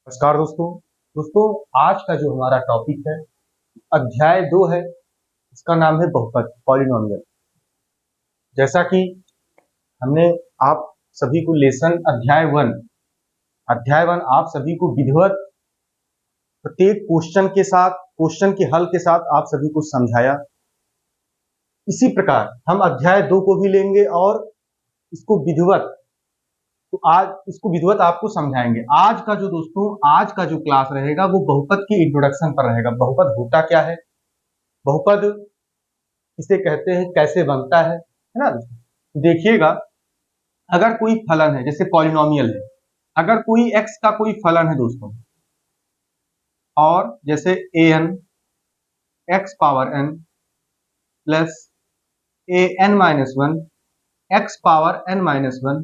नमस्कार दोस्तों। आज का जो हमारा टॉपिक है अध्याय 2 है। इसका नाम है बहुपद पॉलिनोमियल। जैसा कि हमने आप सभी को लेसन अध्याय 1 आप सभी को विधिवत प्रत्येक क्वेश्चन के हल के साथ आप सभी को समझाया। इसी प्रकार हम अध्याय 2 को भी लेंगे और इसको विधिवत आज इसको विधिवत आपको समझाएंगे। आज का जो क्लास रहेगा वो बहुपद की इंट्रोडक्शन पर रहेगा। बहुपद होता क्या है, बहुपद इसे कहते हैं, कैसे बनता है ना। देखिएगा, अगर कोई फलन है जैसे पॉलिनोमियल है, अगर कोई x का कोई फलन है दोस्तों, और जैसे an x power n plus an minus 1 x power n minus 1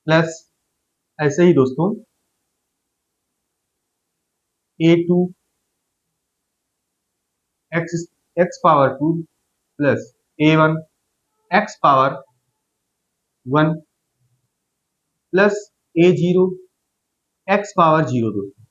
plus ऐसे ही दोस्तों a2 x power 2 plus a1 x power 1 plus a0 x power 0 दोस्तों।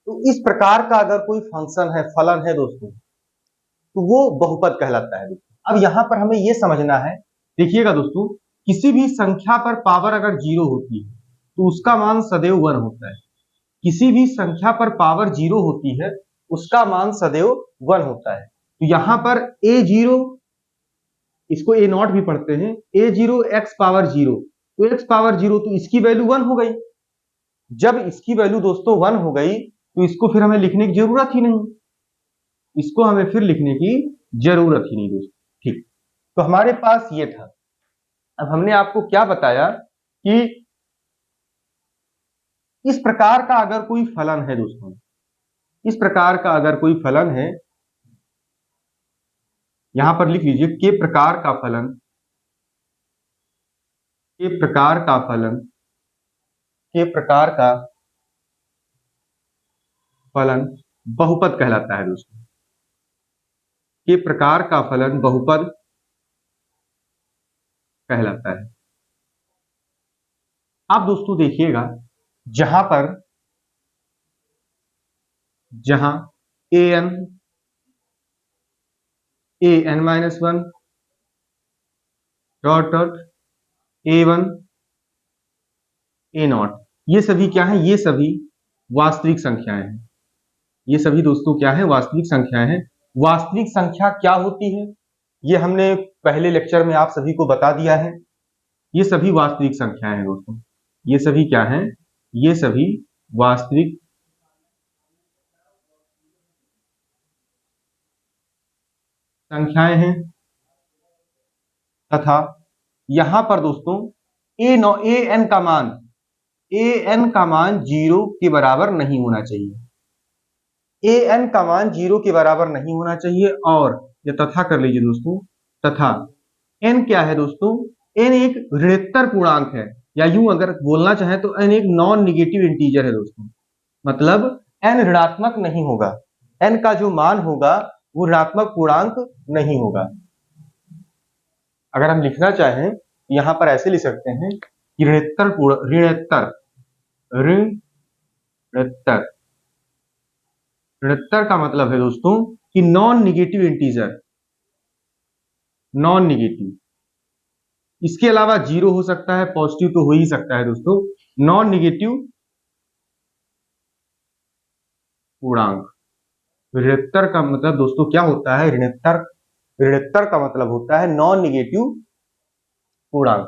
तो इस प्रकार का अगर कोई फंक्शन है, फलन है दोस्तों, तो वो बहुपद कहलाता है दोस्तों। अब यहां पर हमें यह समझना है, देखिएगा दोस्तों, किसी भी संख्या पर पावर अगर 0 होती है तो उसका मान सदैव 1 होता है। किसी भी संख्या पर पावर 0 होती है उसका मान सदैव 1 होता है। तो यहां पर a0, इसको a0 भी पढ़ते हैं, a0 x पावर 0, तो x पावर 0 तो इसकी वैल्यू 1 हो गई। जब इसकी वैल्यू दोस्तों 1 हो गई तो इसको फिर हमें लिखने की जरूरत ही नहीं, इसको हमें फिर लिखने की जरूरत ही नहीं दोस्तों। ठीक, तो हमारे पास ये था। अब हमने आपको क्या बताया कि इस प्रकार का अगर कोई फलन है दोस्तों, इस प्रकार का अगर कोई फलन है, यहां पर लिख लीजिए के प्रकार का फलन, के प्रकार का फलन, के प्रकार का फलन बहुपद कहलाता है दोस्तों। के प्रकार का फलन बहुपद कहलाता है। आप दोस्तों देखिएगा, जहां an minus 1 dot dot a1 a0, ये सभी क्या है, ये सभी वास्तविक संख्याएं हैं। ये सभी दोस्तों क्या है, वास्तविक संख्याएं हैं। वास्तविक संख्या क्या होती है ये हमने पहले लेक्चर में आप सभी को बता दिया है। ये सभी वास्तविक संख्याएं हैं दोस्तों। ये सभी क्या हैं, ये सभी वास्तविक संख्याएं हैं। तथा यहां पर दोस्तों an का मान 0 के बराबर नहीं होना चाहिए। an का मान 0 के बराबर नहीं होना चाहिए। और ये तथा कर लीजिए दोस्तों, तथा n क्या है दोस्तों, n एक ऋणोत्तर पूर्णांक है, या यूं अगर बोलना चाहे तो n एक नॉन निगेटिव इंटीजर है दोस्तों। मतलब n ऋणात्मक नहीं होगा, n का जो मान होगा वो ऋणात्मक पूर्णांक नहीं होगा। अगर हम लिखना चाहें यहां पर ऐसे लिख सकते हैं कि ऋणोत्तर ऋणोत्तर का मतलब है दोस्तों कि non negative integer, non negative. इसके अलावा 0 हो सकता है, पॉजिटिव तो हो ही सकता है दोस्तों। नॉन निगेटिव पूर्णांक। ऋणोत्तर का मतलब दोस्तों क्या होता है, ऋणोत्तर का मतलब होता है नॉन निगेटिव पूर्णांक।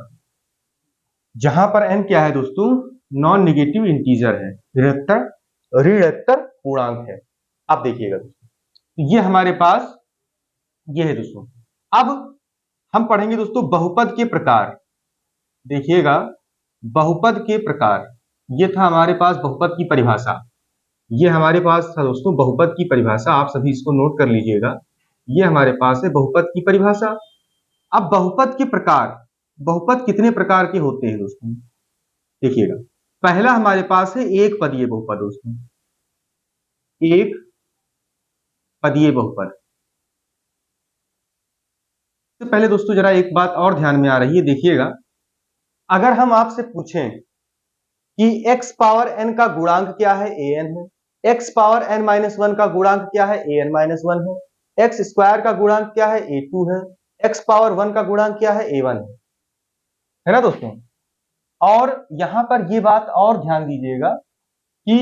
जहां पर n क्या है दोस्तों, नॉन निगेटिव इंटीजर है, ऋणोत्तर पूर्णांक है। अब देखिएगा दोस्तों, ये हमारे पास ये है दोस्तों। अब हम पढ़ेंगे दोस्तों बहुपद के प्रकार। देखिएगा, बहुपद के प्रकार, ये था हमारे पास बहुपद की परिभाषा। ये हमारे पास था दोस्तों बहुपद की परिभाषा, आप सभी इसको नोट कर लीजिएगा। ये हमारे पास है बहुपद की परिभाषा। अब बहुपद के प्रकार, बहुपद कितने प्रकार के होते हैं दोस्तों, देखिएगा। पहला हमारे पास है एक पदीय बहुपद दोस्तों, एक पदीय बहुपद। तो पहले दोस्तों जरा एक बात और ध्यान में आ रही है, देखिएगा, अगर हम आपसे पूछें कि x पावर n का गुणांक क्या है, an है, x power n minus one का गुणांक क्या है, an माइनस वन है, x स्क्वायर का गुणांक क्या है, a2 है, x पावर 1 का गुणांक क्या है, a1 है ना दोस्तों। और यहां पर ये बात और ध्यान दीजिएगा कि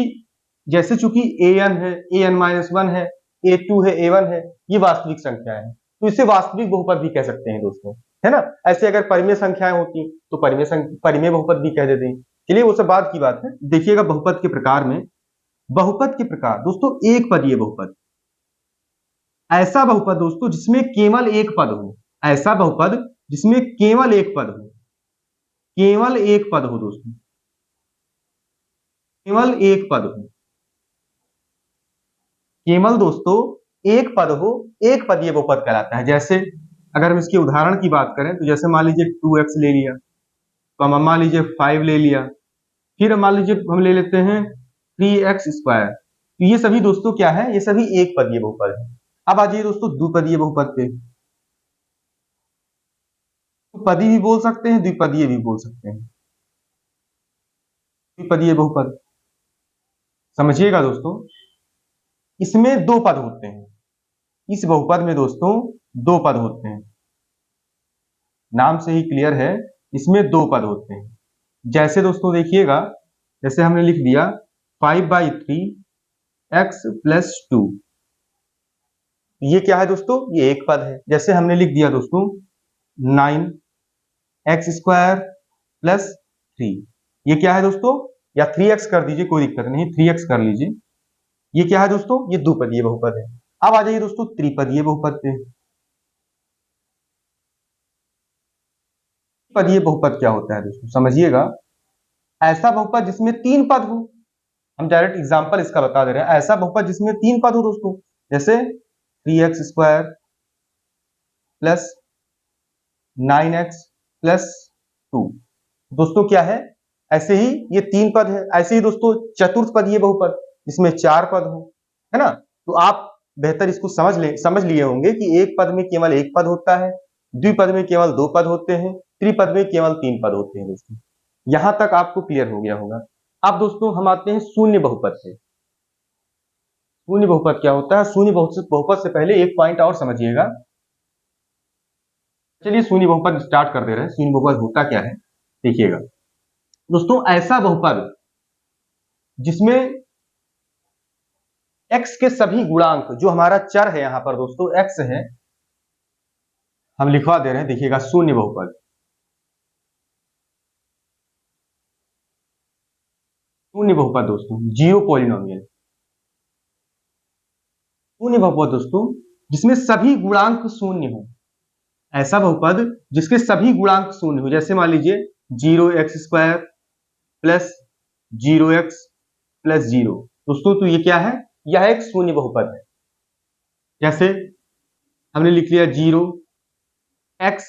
जैसे चूंकि an है, an माइनस वन है, a2 है, a1 है, ये वास्तविक संख्या है, तो इसे वास्तविक बहुपद भी कह सकते हैं दोस्तों, है ना। ऐसे अगर परिमेय संख्याएं होती तो परिमेय बहुपद भी कह देते हैं। चलिए वो सब बाद की बात है। देखिएगा बहुपद के प्रकार में, बहुपद के प्रकार दोस्तों, एक पदीय बहुपद, ऐसा बहुपद दोस्तों जिसमें केवल एक पद हो, ऐसा बहुपद जिसमें केवल एक पद हो, केवल एक पद हो दोस्तों, केवल एक पद हो, केवल दोस्तों एक पद हो, एक पदीय बहुपद कहलाता है। जैसे अगर हम इसके उदाहरण की बात करें तो जैसे मान लीजिए 2x ले लिया, तो हम मान लीजिए 5 ले लिया, फिर मान लीजिए हम ले लेते हैं 3x स्क्वायर, तो ये सभी दोस्तों क्या है, ये सभी एक पदीय बहुपद है। अब आ जाइए दोस्तों द्विपदीय बहुपद पे, पदी भी बोल सकते हैं, द्विपदीय भी बोल सकते हैं। द्विपदीय बहुपद समझिएगा दोस्तों, इसमें दो पद होते हैं, इस बहुपद में दोस्तों दो पद होते हैं, नाम से ही क्लियर है, इसमें दो पद होते हैं। जैसे दोस्तों देखिएगा, जैसे हमने लिख दिया 5/3 x प्लस 2, ये क्या है दोस्तों, ये एक पद है। जैसे हमने लिख दिया दोस्तों 9x स्क्वायर प्लस 3, ये क्या है दोस्तों, या 3x कर दीजिए, कोई दिक्कत नहीं, 3x कर लीजिए, ये क्या है दोस्तों, ये द्विपदीय बहुपद है। अब आ जाइए दोस्तों त्रिपदीय बहुपद पे। पदीय बहुपद क्या होता है दोस्तों, समझिएगा, ऐसा बहुपद जिसमें तीन पद हो, हम डायरेक्ट एग्जांपल इसका बता दे रहे हैं, ऐसा बहुपद जिसमें तीन पद हो दोस्तों, जैसे 3x square plus 9x plus 2, दोस्तों क्या है, ऐसे ही ये तीन पद है। ऐसे ही दोस्तों चतुर्थ पदीय बहुपद जिसमें चार पद हो, है ना। तो आप बेहतर इसको समझ लिए होंगे कि एक पद में केवल एक पद होता है, द्विपद में केवल दो पद होते हैं, त्रिपद में केवल तीन पद होते हैं दोस्तों। यहां तक आपको क्लियर हो गया होगा। अब दोस्तों हम आते हैं शून्य बहुपद पे। शून्य बहुपद क्या होता है, शून्य बहुपद से पहले एक पॉइंट और समझिएगा। चलिए शून्य बहुपद स्टार्ट कर दे रहे हैं। शून्य बहुपद होता क्या है देखिएगा दोस्तों, ऐसा बहुपद जिसमें x के सभी गुणांक, जो हमारा चर है यहां पर दोस्तों x है, हम लिखवा दे रहे हैं, देखिएगा शून्य बहुपद, शून्य बहुपद दोस्तों जीरो पॉलिनोमियल, शून्य बहुपद दोस्तों जिसमें सभी गुणांक शून्य हो, ऐसा बहुपद जिसके सभी गुणांक शून्य हो। जैसे मान लीजिए 0x² प्लस 0x प्लस 0, दोस्तों तो ये क्या है, यह एक शून्य बहुपद है। जैसे हमने लिख लिया 0x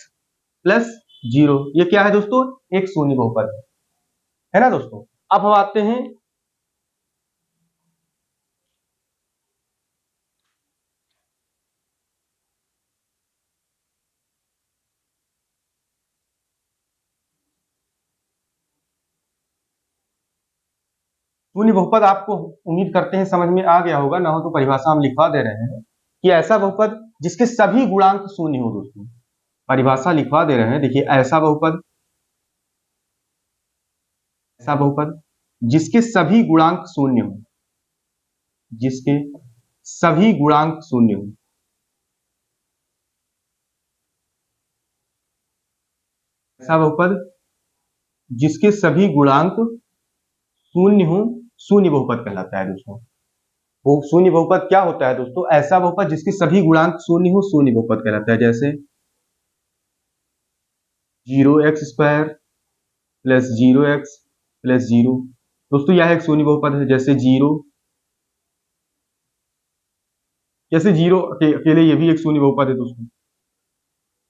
प्लस 0, ये क्या है दोस्तों, एक शून्य बहुपद है ना दोस्तों। अब हम आते हैं शून्य बहुपद, आपको उम्मीद करते हैं समझ में आ गया होगा, ना हो तो परिभाषा हम लिखवा दे रहे हैं कि ऐसा बहुपद जिसके सभी गुणांक शून्य हो दोस्तों, परिभाषा लिखवा दे रहे हैं, देखिए ऐसा बहुपद, ऐसा बहुपद जिसके सभी गुणांक शून्य हो, जिसके सभी गुणांक शून्य हो, ऐसा बहुपद जिसके सभी गुणांक शून्य हो, शून्य बहुपद कहलाता है दोस्तों। वो शून्य बहुपद क्या होता है दोस्तों, ऐसा बहुपद जिसके सभी गुणांक शून्य हो, शून्य बहुपद कहलाता है। जैसे 0x² प्लस 0x प्लस 0, दोस्तों यह एक शून्य बहुपद है। जैसे 0, जैसे 0 अकेले ये भी एक शून्य बहुपद है दोस्तों,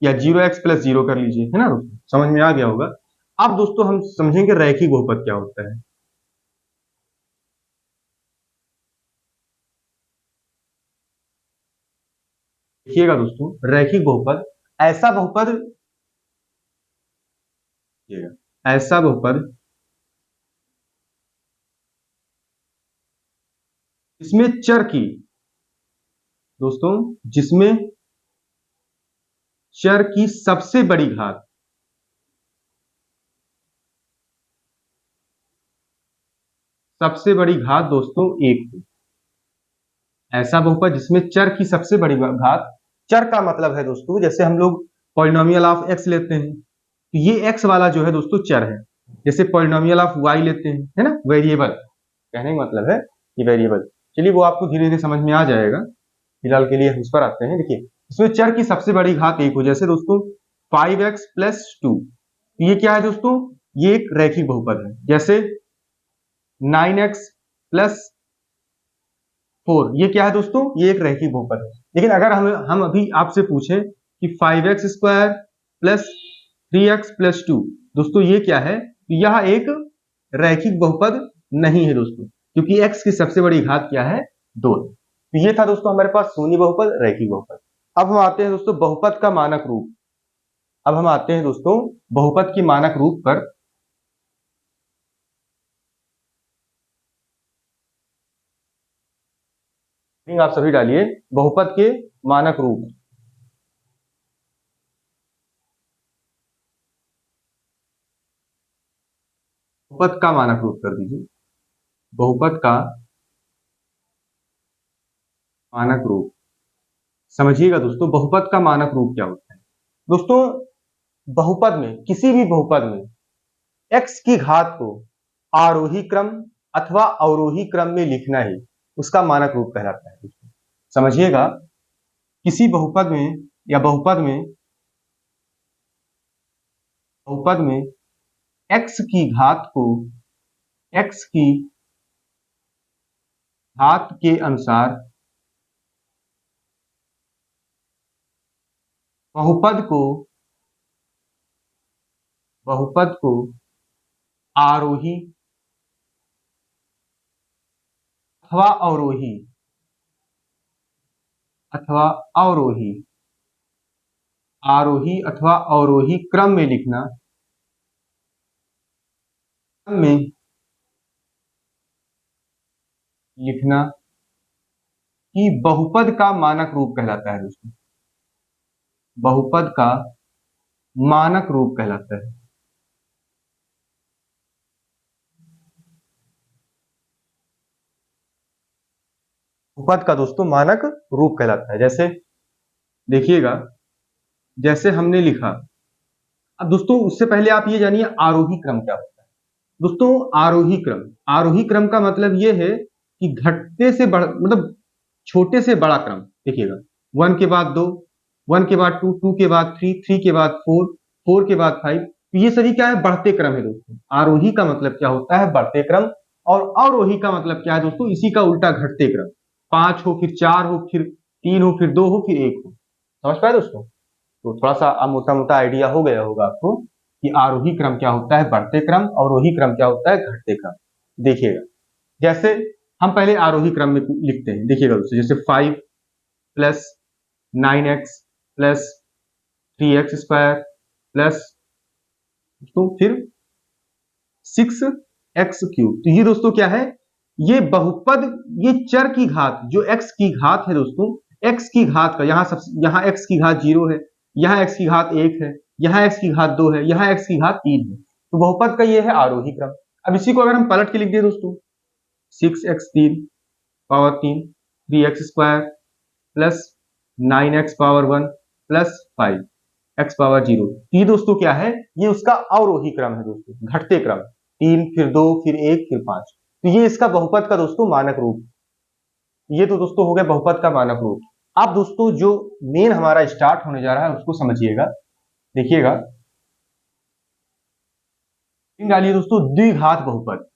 या 0x प्लस 0 कर लीजिए, है ना दोस्तों, समझ में आ गया होगा। अब दोस्तों हम समझेंगे रैखिक बहुपद क्या होता है। देखिएगा दोस्तों, रैखिक बहुपद, ऐसा बहुपद, ऐसा बहुपद इसमें चर की दोस्तों, जिसमें चर की सबसे बड़ी घात, सबसे बड़ी घात दोस्तों एक हो। ऐसा बहुपद जिसमें चर की सबसे बड़ी घात, चर का मतलब है दोस्तों, जैसे हम लोग पॉलिनोमियल ऑफ एक्स लेते हैं, तो ये एक्स वाला जो है दोस्तों चर है। जैसे पॉलिनोमियल ऑफ वाई लेते हैं, है ना, वेरिएबल, कहने का मतलब है ये वेरिएबल। चलिए वो आपको धीरे धीरे समझ में आ जाएगा, फिलहाल के लिए उस पर आते हैं। देखिए इसमें चर की सबसे बड़ी घात एक हो, जैसे दोस्तों 5x प्लस 2, ये क्या है दोस्तों, ये एक रैखिक बहुपद है। जैसे 9x प्लस 4, ये क्या है दोस्तों, ये एक रैखिक बहुपद है। लेकिन अगर हम अभी आपसे पूछें कि 5x square plus 3x plus 2, दोस्तों ये क्या है, यह एक रैखिक बहुपद नहीं है दोस्तों, क्योंकि x की सबसे बड़ी घात क्या है, 2। तो ये था दोस्तों हमारे पास शून्य बहुपद, रैखिक बहुपद। अब हम आते हैं दोस्तों बहुपद का मानक रूप। अब हम आते हैं दोस्तों बहुपद की मानक रूप पर। आप सभी डालिए बहुपद के मानक रूप। बहुपद का मानक रूप कर दीजिए, बहुपद का मानक रूप। समझिएगा दोस्तों बहुपद का मानक रूप क्या होता है। दोस्तों बहुपद में, किसी भी बहुपद में x की घात को आरोही क्रम अथवा अवरोही क्रम में लिखना ही उसका मानक रूप कहलाता है दोस्तों। समझिएगा, किसी बहुपद में या बहुपद में x की घात को x की घात के अनुसार बहुपद को आरोही अथवा अवरोही आरोही अथवा अवरोही क्रम में लिखना कि बहुपद का मानक रूप कहलाता है दोस्तों। बहुपद का मानक रूप कहलाता है। बहुपद का दोस्तों मानक रूप कहलाता है। जैसे देखिएगा, जैसे हमने लिखा, अब दोस्तों उससे पहले आप ये जानिए आरोही क्रम क्या होता है। दोस्तों आरोही क्रम का मतलब ये है कि घटते से बढ़, मतलब छोटे से बड़ा क्रम। देखिएगा 1 के बाद 2, 1 के बाद 2, 2 के बाद 3, 3 के बाद 4, 4 के बाद 5, तो ये सभी क्या है, बढ़ते क्रम है दोस्तों। आरोही का मतलब क्या होता है, बढ़ते क्रम। और अवरोही का मतलब क्या है दोस्तों, इसी का उल्टा, घटते क्रम। 5 हो, फिर 4 हो, फिर 3 हो, फिर 2 हो, फिर 1 हो। समझ पाए दोस्तों। तो थोड़ा सा मोटा मोटा आइडिया हो गया होगा आपको कि आरोही क्रम क्या होता है, बढ़ते क्रम, अवरोही क्रम क्या होता है, घटते क्रम। देखिएगा, जैसे हम पहले आरोही क्रम में लिखते हैं। देखिएगा दोस्तों, जैसे 5 plus 9x plus 3x square plus, तो फिर 6x क्यूब। तो ये दोस्तों क्या है, ये बहुपद, ये चर की घात, जो x की घात है दोस्तों, x की घात का, यहाँ x की घात 0 है, यहाँ x की घात 1 है, यहाँ x की घात 2 है, यहाँ x की घात 3 है। तो बहुपद का ये है आरोही क्रम। अब इसी को अगर हम पलट के लिख दें दोस्तों, 6x3 power 3, 3x square plus 9x power 1 plus 5x power 0। ये दोस्तों क्या है, ये उसका अवरोही क्रम है दोस्तों, घटते क्रम। 3, फिर 2, फिर 1, फिर 5। तो ये इसका बहुपद का दोस्तों मानक रूप। ये तो दोस्तों हो गया बहुपद का मानक रूप। अब दोस्तों जो मेन हमारा स्टार्ट होने जा रहा है उसको समझिएगा। देखिएगा, डालिए दोस्तों द्विघात बहुपद।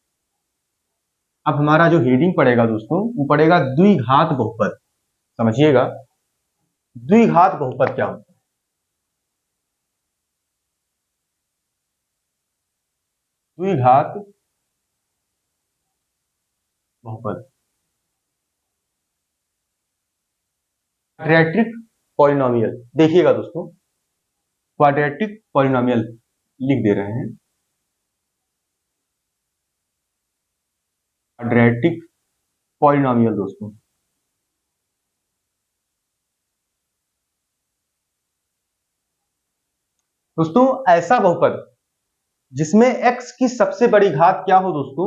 अब हमारा जो हेडिंग पड़ेगा दोस्तों, वो पड़ेगा द्विघात बहुपद। समझिएगा, द्विघात बहुपद क्या होता है। द्विघात बहुपद, क्वाड्रेटिक पॉलिनोमियल। देखिएगा दोस्तों, क्वाड्रेटिक पॉलिनोमियल लिख दे रहे हैं, क्वाड्रेटिक पॉलिनोमियल दोस्तों। दोस्तों ऐसा बहुपद जिसमें x की सबसे बड़ी घात क्या हो दोस्तों,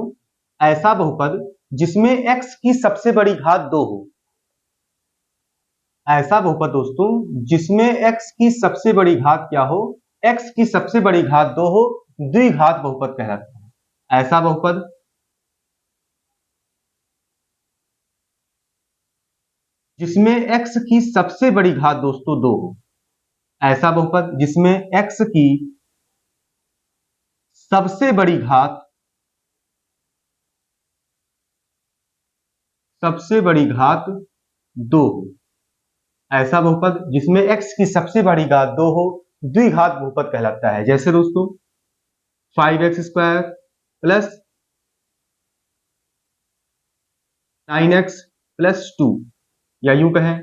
ऐसा बहुपद जिसमें x की सबसे बड़ी घात 2 हो, ऐसा बहुपद दोस्तों जिसमें x की सबसे बड़ी घात क्या हो, x की सबसे बड़ी घात 2 हो, द्विघात बहुपद कहलाता है। ऐसा बहुपद जिसमें x की सबसे बड़ी घात दोस्तों 2 हो, ऐसा बहुपद जिसमें x की सबसे बड़ी घात, सबसे बड़ी घात 2 हो, ऐसा बहुपद जिसमें x की सबसे बड़ी घात 2 हो, द्विघात बहुपद कहलाता है। जैसे दोस्तों 5x² प्लस 9x+2, या यूं कहें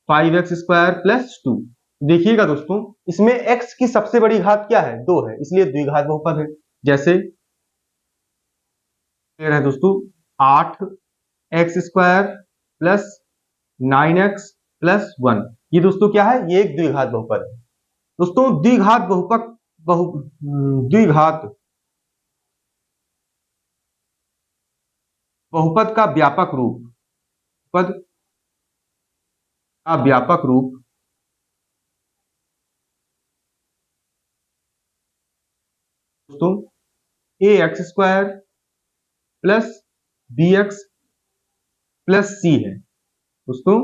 5x² प्लस 2। देखिएगा दोस्तों इसमें x की सबसे बड़ी घात क्या है, 2 है, इसलिए द्विघात बहुपद है। जैसे है दोस्तों 8x² प्लस 9x+1, ये दोस्तों क्या है, ये एक द्विघात बहुपद है। दोस्तों द्विघात द्विघात बहुपद का व्यापक रूप, पद का व्यापक रूप दोस्तों ax² प्लस bx+c है। दोस्तों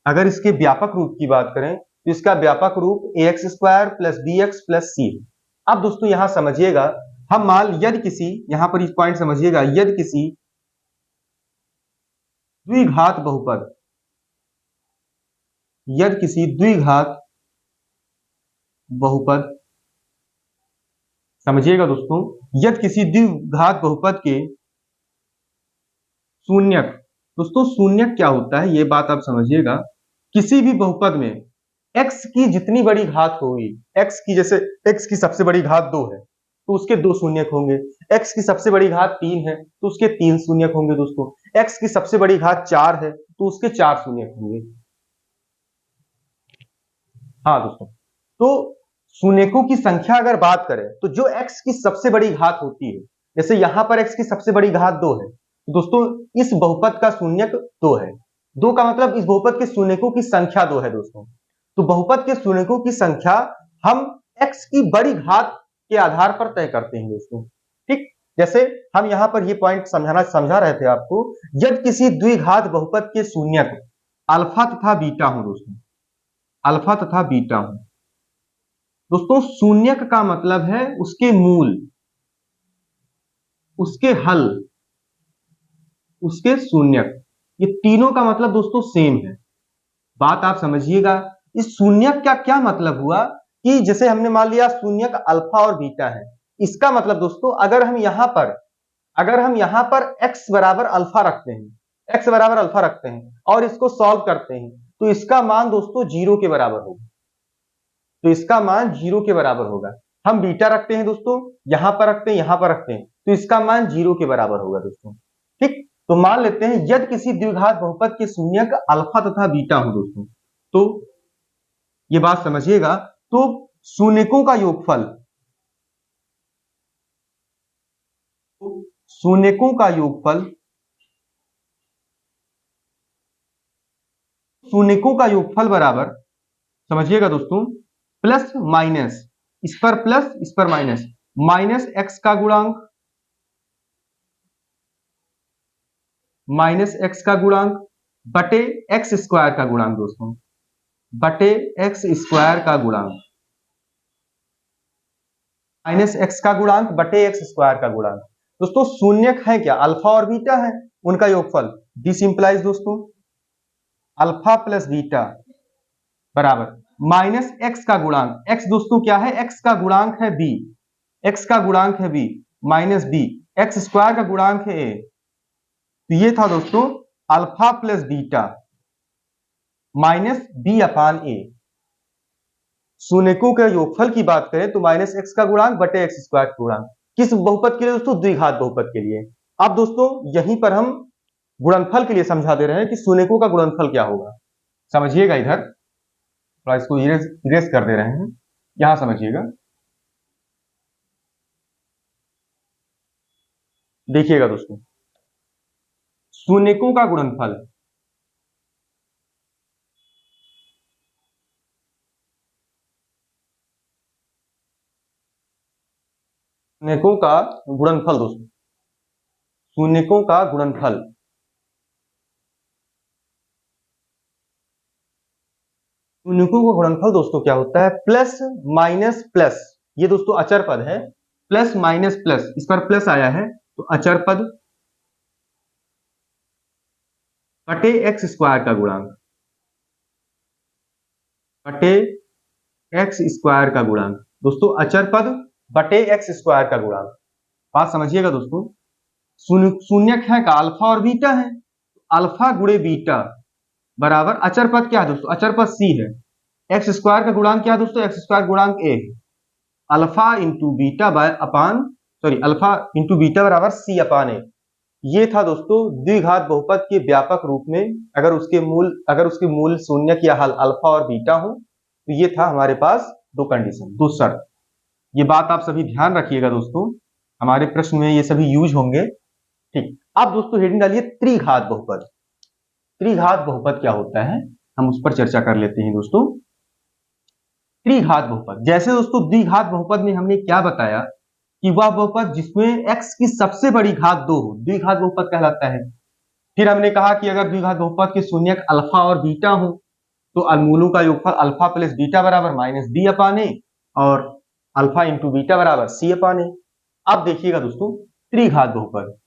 अगर इसके व्यापक रूप की बात करें तो इसका व्यापक रूप ax² प्लस bx+c है। अब दोस्तों यहां समझिएगा, हम मान यदि किसी, यहां पर इस पॉइंट समझिएगा, यदि किसी द्विघात बहुपद, यदि किसी द्विघात बहुपद, समझिएगा दोस्तों, यदि किसी द्विघात बहुपद के शून्यक, दोस्तों शून्यक क्या होता है ये बात आप समझिएगा, किसी भी बहुपद में x की जितनी बड़ी घात होगी, x की, जैसे x की सबसे बड़ी घात 2 है तो उसके 2 शून्यक होंगे, x की सबसे बड़ी घात 3 है तो उसके 3 शून्यक होंगे दोस्तों, x की सबसे बड़ी घात 4 है तो उसके 4 शून्यक होंगे। हाँ दोस्तों, तो शून्यकों की संख्या अगर बात करें तो जो x की सबसे बड़ी घात होती है, जैसे यहां पर x की सबसे बड़ी घात 2 है, तो दोस्तों इस बहुपद का शून्यक 2 है। 2 का मतलब इस बहुपद के शून्यकों की संख्या 2 है दोस्तों। तो बहुपद के शून्यकों की संख्या हम x की बड़ी घात के आधार पर तय करते हैं दोस्तों। ठीक, जैसे हम यहां पर ये पॉइंट समझा रहे थे आपको, यदि किसी द्विघात बहुपद के शून्यक अल्फा तथा बीटा हो दोस्तों, अल्फा तथा बीटा हो दोस्तों, शून्यक का मतलब है उसके मूल, उसके हल, उसके शून्यक, ये तीनों का मतलब दोस्तों सेम है। बात आप समझिएगा, इस शून्यक का क्या मतलब हुआ कि जैसे हमने मान लिया शून्यक अल्फा और बीटा है, इसका मतलब दोस्तों अगर हम यहां पर x बराबर अल्फा रखते हैं, x बराबर अल्फा रखते हैं और इसको सॉल्व करते हैं तो इसका मान दोस्तों 0 के बराबर होगा, तो इसका मान 0 के बराबर होगा। हम बीटा रखते हैं दोस्तों, यहां पर रखते हैं, यहां पर रखते हैं, तो इसका मान 0 के बराबर होगा दोस्तों। ठीक, तो मान लेते हैं यदि किसी द्विघात बहुपद के शून्यक अल्फा तथा बीटा हो दोस्तों, तो ये बात समझिएगा, तो शून्यकों का योगफल, शून्यकों का योगफल, शून्यकों का योगफल बराबर, समझिएगा दोस्तों, प्लस माइनस, इस पर प्लस इस पर माइनस, माइनस एक्स का गुणांक, माइनस एक्स का गुणांक बटे एक्स स्क्वायर का गुणांक दोस्तों, बटे एक्स स्क्वायर का गुणांक, माइनस एक्स का गुणांक बटे एक्स स्क्वायर का गुणांक। दोस्तों शून्यक है क्या, अल्फा और बीटा है, उनका योगफल, दिस इंप्लाइज दोस्तों अल्फा प्लस बीटा बराबर माइनस एक्स का गुणांक, एक्स दोस्तों क्या है, एक्स का गुणांक है बी, एक्स का गुणांक है B, minus B, X square का गुणांक है ए। तो ये था दोस्तों alpha plus beta minus B upon A. शून्यकों के योगफल की बात करें तो माइनस एक्स का गुणांक बटे एक्स स्क्वायर का गुणांक, किस बहुपद के लिए दोस्तों, द्विघात बहुपद के लिए। अब दोस्तों यहीं पर हम गुणनफल के लिए समझा दे रहे हैं कि शून्यकों का गुणनफल क्या होगा। समझिएगा, इधर थोड़ा इसको इरेज कर दे रहे हैं, यहां समझिएगा, देखिएगा दोस्तों, शून्यकों का गुणनफल शून्यकों का गुणनफल दोस्तों, शून्यकों का गुणनफल शून्यकों का गुणनफल दोस्तों क्या होता है, प्लस माइनस प्लस, ये दोस्तों अचर पद है, प्लस माइनस प्लस, इस पर प्लस आया है तो अचर पद बटे एक्स स्क्वायर का गुणांक, बटे एक्स स्क्वायर का गुणांक, दोस्तों अचर पद बटे एक्स स्क्वायर का गुणांक। बात समझिएगा दोस्तों, शून्यक है का अल्फा और बीटा है, अल्फा गुणे बीटा बराबर अचर पद क्या है दोस्तों, अचर पद सी है, एक्स स्क्वायर का गुणांक क्या है दोस्तों, एक्स स्क्वायर गुणांक A, alpha into beta by upon sorry alpha into beta बराबर सी अपान ए। ये था दोस्तों द्विघात बहुपद के व्यापक रूप में, अगर उसके मूल शून्यक या हल अल्फा और बीटा हो तो ये था हमारे पास दो कंडीशन, दो शर्त। ये बात आप सभी ध्यान रखिएगा दोस्तों, हमारे प्रश्न में ये सभी यूज होंगे। ठीक, अब दोस्तों हेडिंग डालिए त्रिघात बहुपद। त्रिघात बहुपद क्या होता है, हम उस पर चर्चा कर लेते हैं दोस्तों। त्रिघात बहुपद, जैसे दोस्तों द्विघात बहुपद में हमने क्या बताया कि वह बहुपद जिसमें x की सबसे बड़ी घात 2 हो द्विघात बहुपद कहलाता है। फिर हमने कहा कि अगर द्विघात बहुपद के शून्यक अल्फा और बीटा हो तो अनमूलों का योगफल अल्फा प्लस बीटा बराबर माइनस बी अपान ए और अल्फा इंटू बीटा बराबर सी अपान ए। अब देखिएगा दोस्तों त्रिघात बहुपद,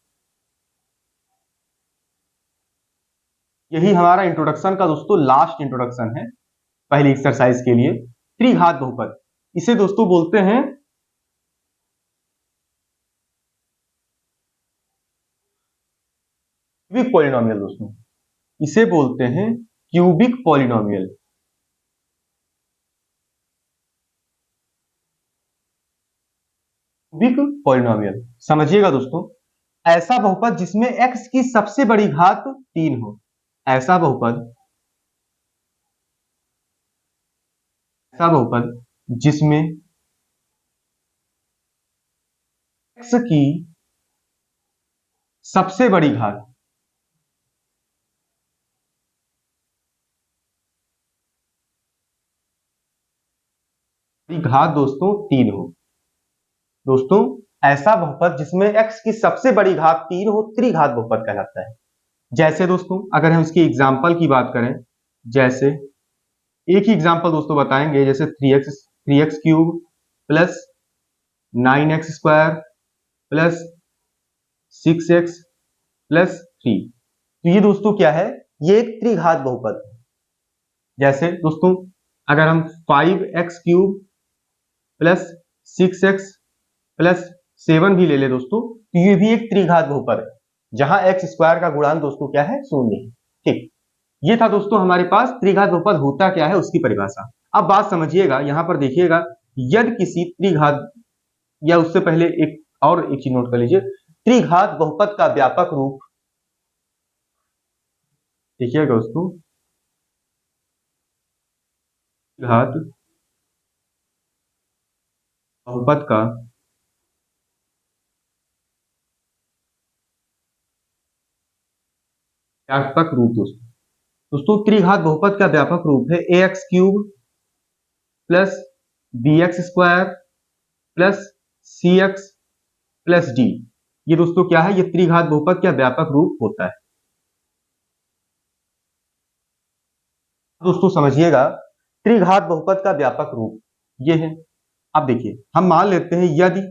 यही हमारा इंट्रोडक्शन का दोस्तों लास्ट इंट्रोडक्शन है पहली एक्सरसाइज के लिए। त्रिघात बहुपद इसे दोस्तों बोलते हैं क्यूबिक पॉलिनोमियल दोस्तों, इसे बोलते हैं क्यूबिक पॉलिनोमियल। क्यूबिक पॉलिनोमियल समझिएगा दोस्तों, ऐसा बहुपद जिसमें x की सबसे बड़ी घात 3 हो, ऐसा बहुपद जिसमें x की सबसे बड़ी घात दोस्तों 3 हो। दोस्तों ऐसा बहुपद जिसमें x की सबसे बड़ी घात 3 हो त्रिघात बहुपद कहलाता है। जैसे दोस्तों अगर हम इसकी एग्जांपल की बात करें, जैसे एक ही एग्जांपल दोस्तों बताएंगे, जैसे 3x cube plus 9x square plus 6x plus 3। तो ये दोस्तों क्या है, ये एक त्रिघात बहुपद है। जैसे दोस्तों अगर हम 5x cube plus 6x plus 7 भी ले ले दोस्तों, तो ये भी एक त्रिघात बहुपद है जहां x स्क्वायर का गुणांक दोस्तों क्या है, शून्य है। ठीक, ये था दोस्तों हमारे पास त्रिघात बहुपद होता क्या है उसकी परिभाषा। अब बात समझिएगा, यहां पर देखिएगा, यदि किसी त्रिघात, या उससे पहले एक चीज नोट कर लीजिए, त्रिघात बहुपद का व्यापक रूप, देखिएगा दोस्तों, त्रिघात बहुपद का व्यापक रूप दोस्तों त्रिघात बहुपद का व्यापक रूप है ax cube plus bx square plus cx plus d। ये दोस्तों क्या है, ये त्रिघात बहुपद का व्यापक रूप होता है। दोस्तों समझिएगा, त्रिघात बहुपद का व्यापक रूप ये है। अब देखिए हम मान लेते हैं यदि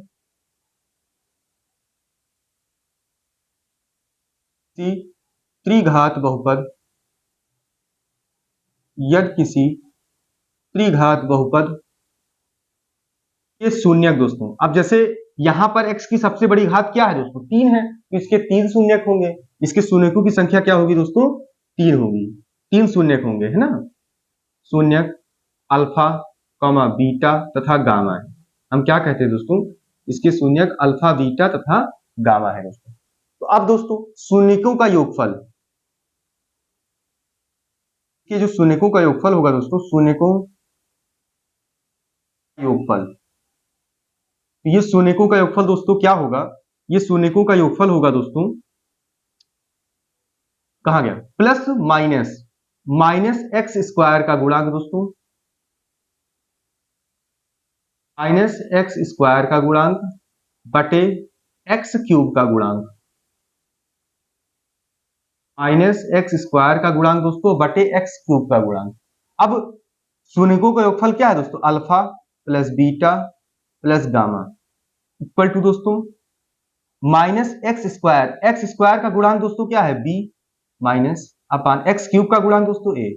त्रिघात बहुपद, यदि किसी त्रिघात बहुपद के शून्यक दोस्तों, अब जैसे यहां पर x की सबसे बड़ी घात क्या है दोस्तों, 3 है, तो इसके 3 शून्यक होंगे, इसके शून्यकों की संख्या क्या होगी दोस्तों, 3 होगी, 3 शून्यक होंगे, है ना। शून्यक अल्फा कॉमा बीटा तथा गामा है, हम क्या कहते हैं दोस्तों, इसके शून्यक अल्फा बीटा तथा गामा है दोस्तों। तो अब दोस्तों शून्यकों का योगफल, के जो शून्यकों का योगफल होगा दोस्तों, शून्यकों योगफल, ये शून्यकों का योगफल दोस्तों क्या होगा, ये शून्यकों का योगफल होगा दोस्तों, कहा गया plus minus minus x square का गुणांक दोस्तों, माइनस एक्स स्क्वायर का गुणांक बटे एक्स क्यूब का गुणांक, माइनस एक्स स्क्वायर का गुणांक दोस्तों बटे एक्स क्यूब का गुणांक। अब शून्यकों का योगफल क्या है दोस्तों, alpha plus beta plus gamma equal to दोस्तों माइनस एक्स स्क्वायर का गुणांक दोस्तों क्या है, B minus upon x cube का गुणांक दोस्तों ए।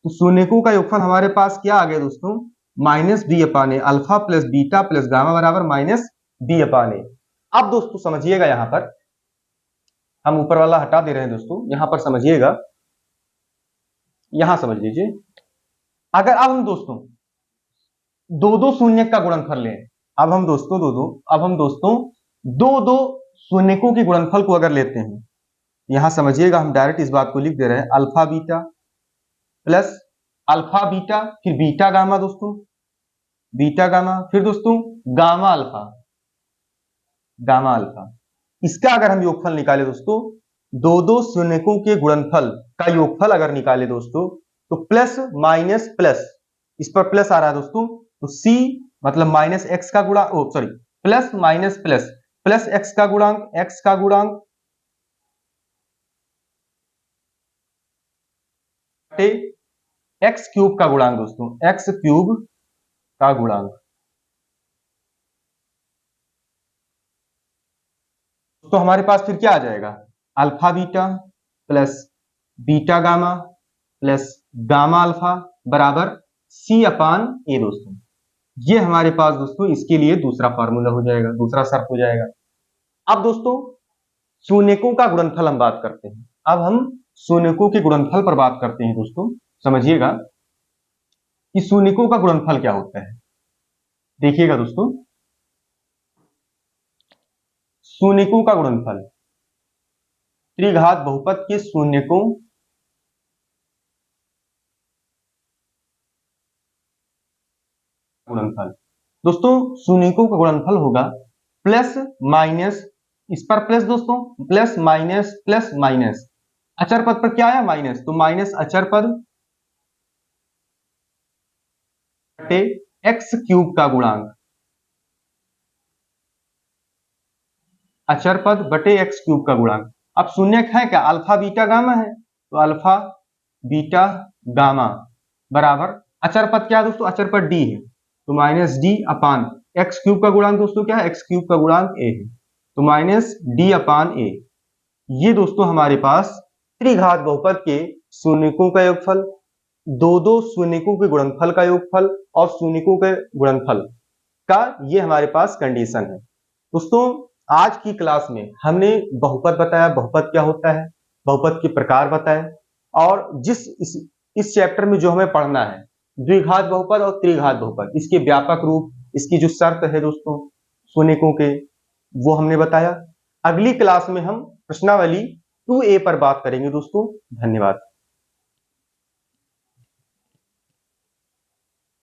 तो शून्यकों का योगफल हमारे पास क्या आ गया दोस्तों, minus B upon A, alpha plus beta plus gamma बराबर माइनस बी अपान ए। अब दोस्तों समझिएगा, यहां पर हम ऊपर वाला हटा दे रहे हैं दोस्तों, यहां पर समझिएगा, यहां समझ लीजिए, अगर अब हम दोस्तों दो दो शून्य का गुणनफल लें, अब हम दोस्तों दो दो शून्यकों के गुणनफल को अगर लेते हैं, यहां समझिएगा, हम डायरेक्ट इस बात को लिख दे रहे हैं, alpha beta plus alpha beta फिर बीटा गामा दोस्तों, बीटा गामा फिर दोस्तों गामा अल्फा, गामा अल्फा, इसका अगर हम योगफल निकाले दोस्तों, दो दो शून्यकों के गुणनफल का योगफल अगर निकाले दोस्तों, तो प्लस माइनस प्लस, इस पर प्लस आ रहा है दोस्तों, तो सी मतलब माइनस एक्स का गुणा, oh sorry, plus minus plus plus X का गुणांक एक्स क्यूब का गुणांक दोस्तों, एक्स क्यूब का गुणांक। तो हमारे पास फिर क्या आ जाएगा, alpha beta plus beta gamma plus gamma alpha बराबर सी अपान ए दोस्तों। ये हमारे पास दोस्तों इसके लिए दूसरा फार्मूला हो जाएगा, दूसरा शर्त हो जाएगा। अब दोस्तों शून्यकों का गुणनफल हम बात करते हैं, अब हम शून्यकों के गुणनफल पर बात करते हैं दोस्तों। समझिएगा कि शून्यकों का गुणनफल क्या होता है, देखिएगा दोस्तों, शून्यकों का गुणनफल, त्रिघात बहुपद के शून्यकों गुणनफल, दोस्तों शून्यकों का गुणनफल होगा प्लस माइनस, इस पर प्लस दोस्तों, प्लस माइनस अचर पद पर क्या आया माइनस, तो माइनस अचर पद बटे एक्स क्यूब का गुणांक, अचर पद बटे एक्स क्यूब का गुणांक। अब शून्यक है क्या, अल्फा बीटा गामा है, तो अल्फा बीटा गामा बराबर अचर पद क्या है दोस्तों, अचर पद डी है, तो माइनस डी अपान एक्स क्यूब का गुणांक दोस्तों क्या है, एक्स क्यूब का गुणांक ए है, तो माइनस डी अपान ए। ये दोस्तों हमारे पास त्रिघात बहुपद के शून्यकों का योगफल, दो दो शून्यकों के गुणनफल का योगफल और शून्यकों के गुणनफल का ये हमारे पास कंडीशन है। दोस्तों आज की क्लास में हमने बहुपद बताया, बहुपद क्या होता है, बहुपद के प्रकार बताए, और इस चैप्टर में जो हमें पढ़ना है द्विघात बहुपद और त्रिघात बहुपद, इसके व्यापक रूप, इसकी जो शर्त है दोस्तों शून्यकों के, वो हमने बताया। अगली क्लास में हम प्रश्नावली 2A पर बात करेंगे दोस्तों। धन्यवाद।